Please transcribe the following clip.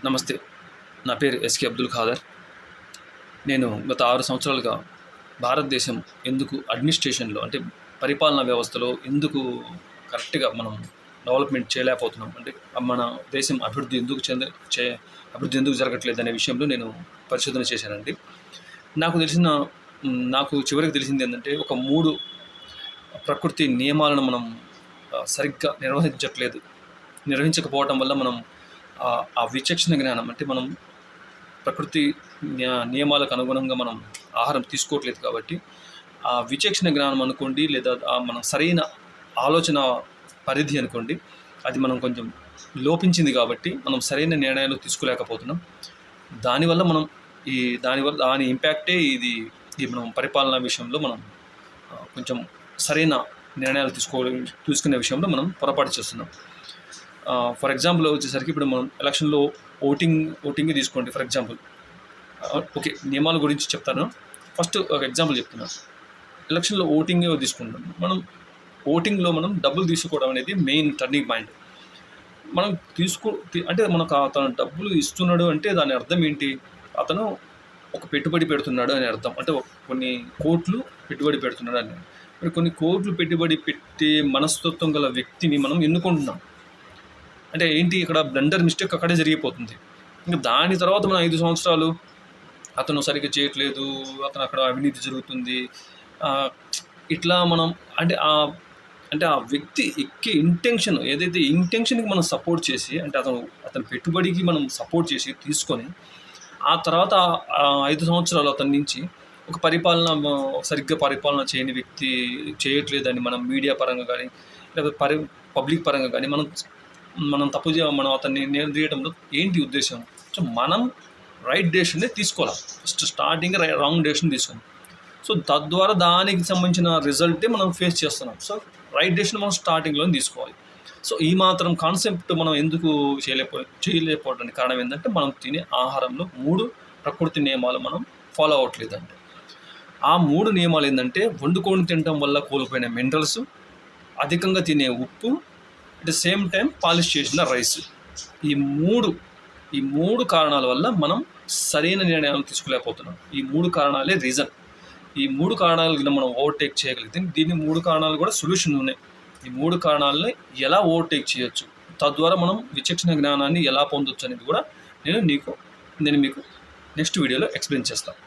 నమస్తే. నా పేరు ఎస్కే అబ్దుల్ ఖాదర్. నేను గత 6 సంవత్సరాలుగా భారతదేశం ఎందుకు అడ్మినిస్ట్రేషన్‌లో అంటే పరిపాలనా వ్యవస్థలో ఎందుకు కరెక్ట్‌గా మనం డెవలప్‌మెంట్ చేయలేకపోతున్నాం, అంటే మన దేశం అభివృద్ధి ఎందుకు జరగట్లేదనే విషయంలో నేను పరిశోధన చేశానండి. నాకు తెలిసిన నాకు చివరికి తెలిసిందేంటంటే ఒక 3 ప్రకృతి నియమాలను మనం సరిగ్గా నిర్వహించకపోవటం వల్ల మనం ఆ విచక్షణ జ్ఞానం, అంటే మనం ప్రకృతి నియమాలకు అనుగుణంగా మనం ఆహారం తీసుకోవట్లేదు కాబట్టి ఆ విచక్షణ జ్ఞానం అనుకోండి, లేదా మనం సరైన ఆలోచన పరిధి అనుకోండి, అది మనం కొంచెం లోపించింది కాబట్టి మనం సరైన నిర్ణయాలు తీసుకోలేకపోతున్నాం. దానివల్ల దాని ఇంపాక్టే ఇది మనం పరిపాలనా విషయంలో మనం కొంచెం సరైన నిర్ణయాలు తీసుకునే విషయంలో మనం పొరపాటు చేస్తున్నాం. ఫర్ ఎగ్జాంపుల్ వచ్చేసరికి ఇప్పుడు మనం ఎలక్షన్లో ఓటింగ్ తీసుకోండి. ఫర్ ఎగ్జాంపుల్ ఓకే, నియమాల గురించి చెప్తాను. ఫస్ట్ ఒక ఎగ్జాంపుల్ చెప్తున్నాను. ఎలక్షన్లో ఓటింగ్ తీసుకుంటాం. ఓటింగ్లో మనం డబ్బులు తీసుకోవడం అనేది మెయిన్ టర్నింగ్ పాయింట్. మనం అంటే మనకు అతను డబ్బులు ఇస్తున్నాడు అంటే దాని అర్థం ఏంటి? అతను ఒక పెట్టుబడి పెడుతున్నాడు అని అర్థం. అంటే కొన్ని కోట్లు పెట్టుబడి పెడుతున్నాడు అని. మరి కొన్ని కోట్లు పెట్టుబడి పెట్టే మనస్తత్వం గల వ్యక్తిని మనం ఎన్నుకుంటున్నాం. అంటే ఏంటి, ఇక్కడ బ్లండర్ మిస్టేక్ అక్కడే జరిగిపోతుంది. ఇంకా దాని తర్వాత మనం 5 సంవత్సరాలు అతను సరిగ్గా చేయట్లేదు, అతను అక్కడ అవినీతి జరుగుతుంది, ఇట్లా మనం అంటే ఆ వ్యక్తి ఎక్కే ఇంటెన్షన్ ఏదైతే ఇంటెన్షన్కి మనం సపోర్ట్ చేసి, అంటే అతని పెట్టుబడికి మనం సపోర్ట్ చేసి తీసుకొని ఆ తర్వాత 5 సంవత్సరాలు అతని నుంచి ఒక సరిగ్గా పరిపాలన చేయని వ్యక్తి చేయట్లేదని మనం మీడియా పరంగా కానీ లేదా పబ్లిక్ పరంగా కానీ మనం మనం అతన్ని నిలదీయడంలో ఏంటి ఉద్దేశం? సో మనం రైట్ డెసిషన్నే తీసుకోవాలి. ఫస్ట్ స్టార్టింగ్ రాంగ్ డెసిషన్ తీసుకోండి. సో తద్వారా దానికి సంబంధించిన రిజల్టే మనం ఫేస్ చేస్తున్నాం. సో రైట్ డెసిషన్ మనం స్టార్టింగ్లో తీసుకోవాలి. సో ఈ మాత్రం కాన్సెప్ట్ మనం ఎందుకు చేయలేకపోవడానికి కారణం ఏంటంటే మనం తినే ఆహారంలో 3 ప్రకృతి నియమాలు మనం ఫాలో అవ్వట్లేదండి. ఆ 3 నియమాలు ఏంటంటే వండుకొని తినడం వల్ల కోల్పోయిన మినరల్స్, అధికంగా తినే ఉప్పు, at the same time polish చేసిన రైస్. ఈ మూడు కారణాల వల్ల మనం సరైన నిర్ణయాలు తీసుకోలేకపోతున్నాం. ఈ 3 కారణాలే రీజన్. ఈ 3 కారణాలు మనం ఓవర్టేక్ చేయగలిగితే దీన్ని 3 కారణాలు కూడా సొల్యూషన్ ఉన్నాయి. ఈ 3 కారణాలని ఎలా ఓవర్టేక్ చేయొచ్చు, తద్వారా మనం విచక్షణ జ్ఞానాన్ని ఎలా పొందొచ్చు అనేది కూడా నేను మీకు నెక్స్ట్ వీడియోలో ఎక్స్ప్లెయిన్ చేస్తాను.